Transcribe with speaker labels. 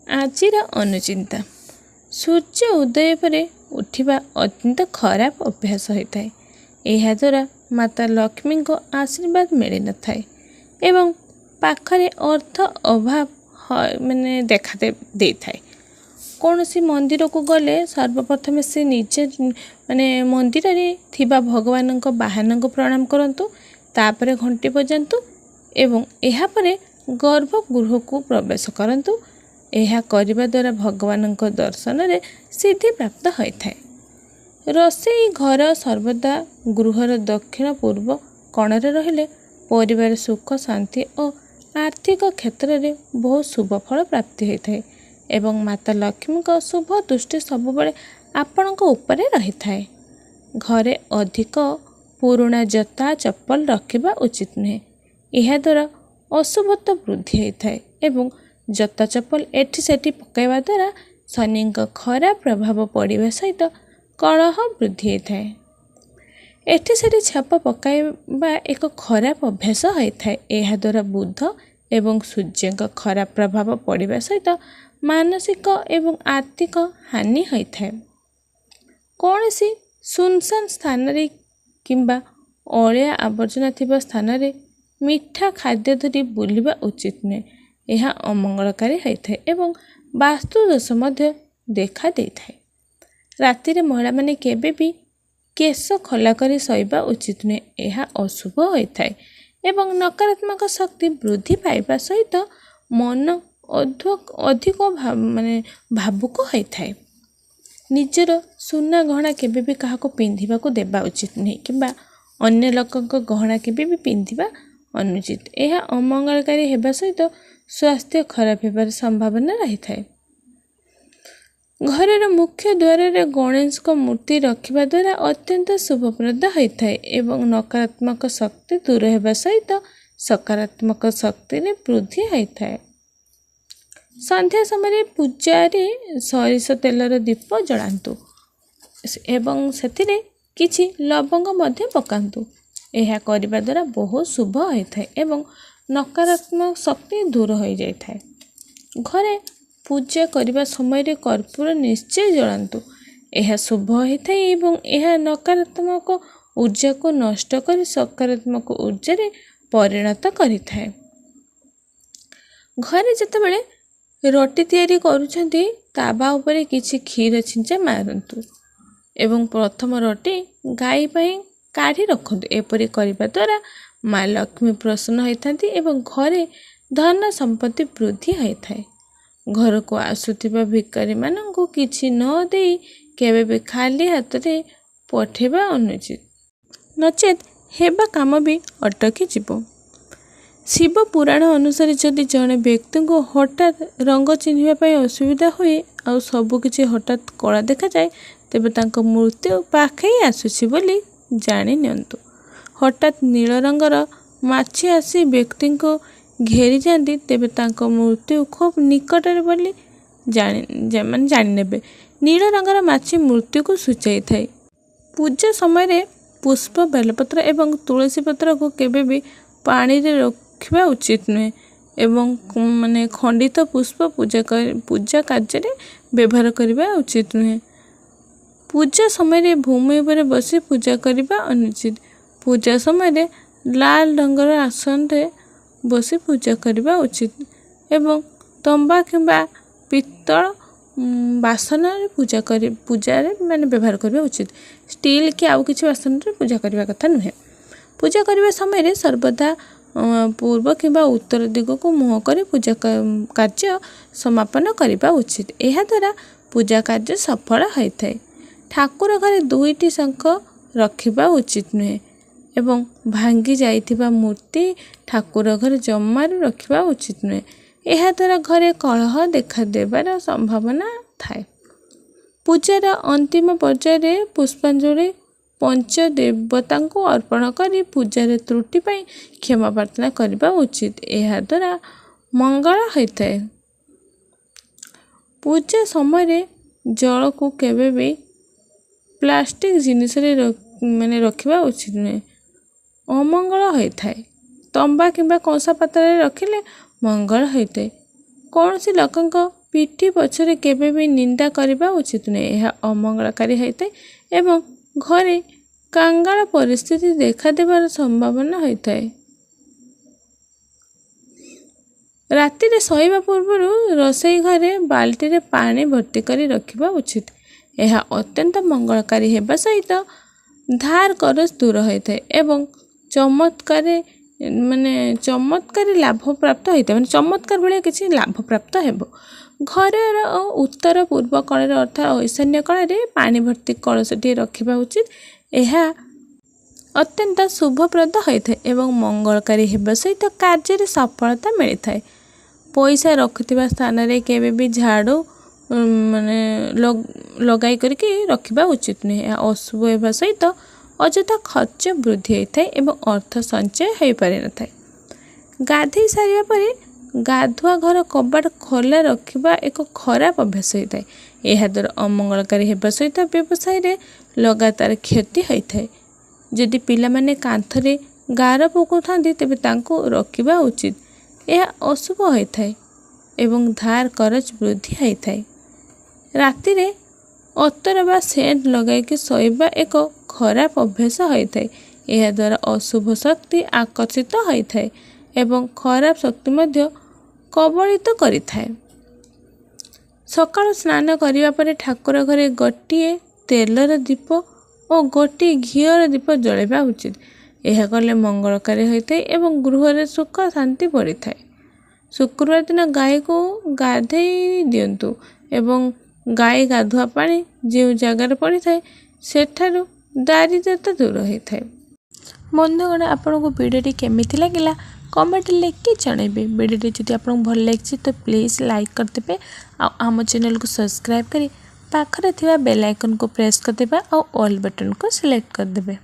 Speaker 1: ଆଜିର ଅନୁଚିନ୍ତା। ସୂର୍ଯ୍ୟ ଉଦୟ ପରେ ଉଠିବା ଅତ୍ୟନ୍ତ ଖରାପ ଅଭ୍ୟାସ ହୋଇଥାଏ। ଏହାଦ୍ୱାରା ମାତା ଲକ୍ଷ୍ମୀଙ୍କ ଆଶୀର୍ବାଦ ମିଳିନଥାଏ ଏବଂ ପାଖରେ ଅର୍ଥ ଅଭାବ ଦେଖା ଦେଇଥାଏ। କୌଣସି ମନ୍ଦିରକୁ ଗଲେ ସର୍ବପ୍ରଥମେ ସେ ନିଜେ ମନ୍ଦିରରେ ଥିବା ଭଗବାନଙ୍କ ବାହନଙ୍କୁ ପ୍ରଣାମ କରନ୍ତୁ, ତାପରେ ଘଣ୍ଟି ବଜାନ୍ତୁ ଏବଂ ଏହାପରେ ଗର୍ଭଗୃହକୁ ପ୍ରବେଶ କରନ୍ତୁ। ଏହା କରିବା ଦ୍ୱାରା ଭଗବାନଙ୍କ ଦର୍ଶନରେ ସିଦ୍ଧି ପ୍ରାପ୍ତ ହୋଇଥାଏ। ରୋଷେଇ ଘର ସର୍ବଦା ଗୃହର ଦକ୍ଷିଣ ପୂର୍ବ କୋଣରେ ରହିଲେ ପରିବାର ସୁଖ ଶାନ୍ତି ଓ ଆର୍ଥିକ କ୍ଷେତ୍ରରେ ବହୁ ଶୁଭ ଫଳ ପ୍ରାପ୍ତି ହୋଇଥାଏ ଏବଂ ମାତା ଲକ୍ଷ୍ମୀଙ୍କ ଶୁଭ ଦୃଷ୍ଟି ସବୁବେଳେ ଆପଣଙ୍କ ଉପରେ ରହିଥାଏ। ଘରେ ଅଧିକ ପୁରୁଣା ଜୋତା ଚପଲ ରଖିବା ଉଚିତ ନୁହେଁ। ଏହାଦ୍ୱାରା ଅଶୁଭତ୍ୱ ବୃଦ୍ଧି ହୋଇଥାଏ ଏବଂ ଜୋତା ଚପଲ ଏଠି ସେଠି ପକାଇବା ଦ୍ୱାରା ଶନିଙ୍କ ଖରାପ ପ୍ରଭାବ ପଡ଼ିବା ସହିତ କଳହ ବୃଦ୍ଧି ହୋଇଥାଏ। ଏଠି ସେଠି ଛାପ ପକାଇବା ଏକ ଖରାପ ଅଭ୍ୟାସ ହୋଇଥାଏ। ଏହାଦ୍ୱାରା ବୁଧ ଏବଂ ସୂର୍ଯ୍ୟଙ୍କ ଖରାପ ପ୍ରଭାବ ପଡ଼ିବା ସହିତ ମାନସିକ ଏବଂ ଆର୍ଥିକ ହାନି ହୋଇଥାଏ। କୌଣସି ସୁନସାନ ସ୍ଥାନରେ କିମ୍ବା ଅଳିଆ ଆବର୍ଜନା ଥିବା ସ୍ଥାନରେ ମିଠା ଖାଦ୍ୟ ଧରି ବୁଲିବା ଉଚିତ ନୁହେଁ। ଏହା ଅମଙ୍ଗଳକାରୀ ହୋଇଥାଏ ଏବଂ ବାସ୍ତୁ ଦୋଷ ମଧ୍ୟ ଦେଖା ଦେଇଥାଏ। ରାତିରେ ମହିଳାମାନେ କେବେ ବି କେଶ ଖୋଲା କରି ଶୋଇବା ଉଚିତ ନୁହେଁ। ଏହା ଅଶୁଭ ହୋଇଥାଏ ଏବଂ ନକାରାତ୍ମକ ଶକ୍ତି ବୃଦ୍ଧି ପାଇବା ସହିତ ମନ ଅଧିକ ଭାବୁକ ହୋଇଥାଏ। ନିଜର ସୁନା ଗହଣା କେବେ ବି କାହାକୁ ପିନ୍ଧିବାକୁ ଦେବା ଉଚିତ ନୁହେଁ କିମ୍ବା ଅନ୍ୟ ଲୋକଙ୍କ ଗହଣା କେବେ ବି ପିନ୍ଧିବା ଅନୁଚିତ। ଏହା ଅମଙ୍ଗଳକାରୀ ହେବା ସହିତ ସ୍ୱାସ୍ଥ୍ୟ ଖରାପ ହେବାର ସମ୍ଭାବନା ରହିଥାଏ। ଘରର ମୁଖ୍ୟ ଦ୍ୱାରରେ ଗଣେଶଙ୍କ ମୂର୍ତ୍ତି ରଖିବା ଦ୍ୱାରା ଅତ୍ୟନ୍ତ ଶୁଭପ୍ରଦ ହୋଇଥାଏ ଏବଂ ନକାରାତ୍ମକ ଶକ୍ତି ଦୂର ହେବା ସହିତ ସକାରାତ୍ମକ ଶକ୍ତିରେ ବୃଦ୍ଧି ହୋଇଥାଏ। ସନ୍ଧ୍ୟା ସମୟରେ ପୂଜାରେ ସୋରିଷ ତେଲର ଦୀପ ଜଳାନ୍ତୁ ଏବଂ ସେଥିରେ କିଛି ଲବଙ୍ଗ ମଧ୍ୟ ପକାନ୍ତୁ। ଏହା କରିବା ଦ୍ୱାରା ବହୁତ ଶୁଭ ହୋଇଥାଏ ଏବଂ ନକାରାତ୍ମକ ଶକ୍ତି ଦୂର ହୋଇଯାଇଥାଏ। ଘରେ ପୂଜା କରିବା ସମୟରେ କର୍ପୂର ନିଶ୍ଚୟ ଜଳାନ୍ତୁ। ଏହା ଶୁଭ ହୋଇଥାଏ ଏବଂ ଏହା ନକାରାତ୍ମକ ଊର୍ଜାକୁ ନଷ୍ଟ କରି ସକାରାତ୍ମକ ଊର୍ଜାରେ ପରିଣତ କରିଥାଏ। ଘରେ ଯେତେବେଳେ ରୁଟି ତିଆରି କରୁଛନ୍ତି ତାୱା ଉପରେ କିଛି କ୍ଷୀର ଛିଞ୍ଚା ମାରନ୍ତୁ ଏବଂ ପ୍ରଥମ ରୁଟି ଗାଈ ପାଇଁ କାଢ଼ି ରଖନ୍ତୁ। ଏପରି କରିବା ଦ୍ୱାରା ମା ଲକ୍ଷ୍ମୀ ପ୍ରସନ୍ନ ହୋଇଥାନ୍ତି ଏବଂ ଘରେ ଧନ ସମ୍ପତ୍ତି ବୃଦ୍ଧି ହୋଇଥାଏ। ଘରକୁ ଆସୁଥିବା ଭିକାରୀମାନଙ୍କୁ କିଛି ନ ଦେଇ କେବେ ବି ଖାଲି ହାତରେ ପଠାଇବା ଅନୁଚିତ, ନଚେତ୍ ହେବା କାମ ବି ଅଟକି ଯିବ। ଶିବ ପୁରାଣ ଅନୁସାରେ ଯଦି ଜଣେ ବ୍ୟକ୍ତିଙ୍କୁ ହଠାତ୍ ରଙ୍ଗ ଚିହ୍ନିବା ପାଇଁ ଅସୁବିଧା ହୁଏ ଆଉ ସବୁକିଛି ହଠାତ୍ କଳା ଦେଖାଯାଏ, ତେବେ ତାଙ୍କ ମୃତ୍ୟୁ ପାଖେଇ ଆସୁଛି ବୋଲି ଜାଣି ନିଅନ୍ତୁ। ହଠାତ୍ ନୀଳ ରଙ୍ଗର ମାଛି ଆସି ବ୍ୟକ୍ତିଙ୍କୁ ଘେରି ଯାଆନ୍ତି, ତେବେ ତାଙ୍କ ମୃତ୍ୟୁ ଖୁବ୍ ନିକଟରେ ବୋଲି ଜାଣିନେବେ। ନୀଳ ରଙ୍ଗର ମାଛି ମୃତ୍ୟୁକୁ ସୂଚାଇଥାଏ। ପୂଜା ସମୟରେ ପୁଷ୍ପ, ବେଲପତ୍ର ଏବଂ ତୁଳସୀ ପତ୍ରକୁ କେବେ ବି ପାଣିରେ ରଖିବା ଉଚିତ ନୁହେଁ ଏବଂ ଖଣ୍ଡିତ ପୁଷ୍ପ ପୂଜା କାର୍ଯ୍ୟରେ ବ୍ୟବହାର କରିବା ଉଚିତ ନୁହେଁ। ପୂଜା ସମୟରେ ଭୂମି ଉପରେ ବସି ପୂଜା କରିବା ଅନୁଚିତ। ପୂଜା ସମୟରେ ଲାଲ ରଙ୍ଗର ଆସନରେ ବସି ପୂଜା କରିବା ଉଚିତ ଏବଂ ତମ୍ବା କିମ୍ବା ପିତ୍ତଳ ବାସନରେ ପୂଜାରେ ବ୍ୟବହାର କରିବା ଉଚିତ। ଷ୍ଟିଲ୍ କି ଆଉ କିଛି ବାସନରେ ପୂଜା କରିବା କଥା ନୁହେଁ। ପୂଜା କରିବା ସମୟରେ ସର୍ବଦା ପୂର୍ବ କିମ୍ବା ଉତ୍ତର ଦିଗକୁ ମୁହଁ କରି ପୂଜା କାର୍ଯ୍ୟ ସମାପନ କରିବା ଉଚିତ। ଏହାଦ୍ୱାରା ପୂଜା କାର୍ଯ୍ୟ ସଫଳ ହୋଇଥାଏ। ଠାକୁର ଘରେ ଦୁଇଟି ଶଙ୍ଖ ରଖିବା ଉଚିତ ନୁହେଁ ଏବଂ ଭାଙ୍ଗି ଯାଇଥିବା ମୂର୍ତ୍ତି ଠାକୁର ଘରେ ଜମାରୁ ରଖିବା ଉଚିତ ନୁହେଁ। ଏହାଦ୍ୱାରା ଘରେ କଳହ ଦେଖାଦେବାର ସମ୍ଭାବନା ଥାଏ। ପୂଜାର ଅନ୍ତିମ ପର୍ଯ୍ୟାୟରେ ପୁଷ୍ପାଞ୍ଜଳି ପଞ୍ଚଦେବତାଙ୍କୁ ଅର୍ପଣ କରି ପୂଜାର ତ୍ରୁଟି ପାଇଁ କ୍ଷମା ପ୍ରାର୍ଥନା କରିବା ଉଚିତ। ଏହାଦ୍ୱାରା ମଙ୍ଗଳ ହୋଇଥାଏ। ପୂଜା ସମୟରେ ଜଳକୁ କେବେ ବି ପ୍ଲାଷ୍ଟିକ ଜିନିଷରେ ରଖିବା ଉଚିତ ନୁହେଁ, ଅମଙ୍ଗଳ ହୋଇଥାଏ। ତମ୍ବା କିମ୍ବା କଂସା ପାତ୍ରରେ ରଖିଲେ ମଙ୍ଗଳ ହୋଇଥାଏ। କୌଣସି ଲୋକଙ୍କ ପିଠି ପଛରେ କେବେ ବି ନିନ୍ଦା କରିବା ଉଚିତ ନୁହେଁ। ଏହା ଅମଙ୍ଗଳକାରୀ ହୋଇଥାଏ ଏବଂ ଘରେ କାଙ୍ଗାଳ ପରିସ୍ଥିତି ଦେଖାଦେବାର ସମ୍ଭାବନା ହୋଇଥାଏ। ରାତିରେ ଶୋଇବା ପୂର୍ବରୁ ରୋଷେଇ ଘରେ ବାଲ୍ଟିରେ ପାଣି ଭର୍ତ୍ତି କରି ରଖିବା ଉଚିତ। ଏହା ଅତ୍ୟନ୍ତ ମଙ୍ଗଳକାରୀ ହେବା ସହିତ ଧାର କରଜ ଦୂର ହୋଇଥାଏ ଏବଂ ଚମତ୍କାରୀ ଲାଭ ପ୍ରାପ୍ତ ହୋଇଥାଏ। ଚମତ୍କାର ଭଳିଆ କିଛି ଲାଭ ପ୍ରାପ୍ତ ହେବ। ଘରର ଉତ୍ତର ପୂର୍ବ କଳରେ ଅର୍ଥାତ୍ ଈଶାନ୍ୟ କଳରେ ପାଣି ଭର୍ତ୍ତି କଳସଟିଏ ରଖିବା ଉଚିତ। ଏହା ଅତ୍ୟନ୍ତ ଶୁଭପ୍ରଦ ହୋଇଥାଏ ଏବଂ ମଙ୍ଗଳକାରୀ ହେବା ସହିତ କାର୍ଯ୍ୟରେ ସଫଳତା ମିଳିଥାଏ। ପଇସା ରଖୁଥିବା ସ୍ଥାନରେ କେବେ ବି ଝାଡ଼ୁ ଲଗାଇ କରିକି ରଖିବା ଉଚିତ ନୁହେଁ। ଏହା ଅଶୁଭ ହେବା ସହିତ ଅଯଥା ଖର୍ଚ୍ଚ ବୃଦ୍ଧି ହୋଇଥାଏ ଏବଂ ଅର୍ଥ ସଞ୍ଚୟ ହୋଇପାରିନଥାଏ। ଗାଧୋଇ ସାରିବା ପରେ ଗାଧୁଆ ଘର କବାଟ ଖୋଲା ରଖିବା ଏକ ଖରାପ ଅଭ୍ୟାସ ହୋଇଥାଏ। ଏହାଦ୍ୱାରା ଅମଙ୍ଗଳକାରୀ ହେବା ସହିତ ବ୍ୟବସାୟରେ ଲଗାତାର କ୍ଷତି ହୋଇଥାଏ। ଯଦି ପିଲାମାନେ କାନ୍ଥରେ ଗାର ପକାଉଥାନ୍ତି ତେବେ ତାଙ୍କୁ ରୋକିବା ଉଚିତ। ଏହା ଅଶୁଭ ହୋଇଥାଏ ଏବଂ ଧାର କରଜ ବୃଦ୍ଧି ହୋଇଥାଏ। ରାତିରେ ଅତର ବା ସେଣ୍ଟ ଲଗାଇକି ଶୋଇବା ଏକ ଖରାପ ଅଭ୍ୟାସ ହୋଇଥାଏ। ଏହାଦ୍ୱାରା ଅଶୁଭ ଶକ୍ତି ଆକର୍ଷିତ ହୋଇଥାଏ ଏବଂ ଖରାପ ଶକ୍ତି ମଧ୍ୟ କବଳିତ କରିଥାଏ। ସକାଳୁ ସ୍ନାନ କରିବା ପରେ ଠାକୁର ଘରେ ଗୋଟିଏ ତେଲର ଦୀପ ଓ ଗୋଟିଏ ଘିଅର ଦୀପ ଜଳାଇବା ଉଚିତ। ଏହା କଲେ ମଙ୍ଗଳକାରୀ ହୋଇଥାଏ ଏବଂ ଗୃହରେ ସୁଖ ଶାନ୍ତି ବଢ଼ିଥାଏ। ଶୁକ୍ରବାର ଦିନ ଗାଈକୁ ଗାଧୋଇ ଦିଅନ୍ତୁ ଏବଂ ଗାଈ ଗାଧୁଆ ପାଣି ଯେଉଁ ଜାଗାରେ ପଡ଼ିଥାଏ ସେଠାରୁ ଦାରିଦ୍ର୍ୟତା ଦୂର ହୋଇଥାଏ। ବନ୍ଧୁଗଣ, ଆପଣଙ୍କୁ ଭିଡ଼ିଓଟି କେମିତି ଲାଗିଲା କମେଣ୍ଟରେ ଲେଖିକି ଜଣାଇବେ। ଭିଡ଼ିଓଟି ଯଦି ଆପଣଙ୍କୁ ଭଲ ଲାଗିଛି ତ ପ୍ଲିଜ୍ ଲାଇକ୍ କରିଦେବେ ଆଉ ଆମ ଚ୍ୟାନେଲକୁ ସବସ୍କ୍ରାଇବ୍ କରି ପାଖରେ ଥିବା ବେଲ୍ ଆଇକନ୍କୁ ପ୍ରେସ୍ କରିଦେବା ଆଉ ଅଲ୍ ବଟନ୍କୁ ସିଲେକ୍ଟ କରିଦେବେ।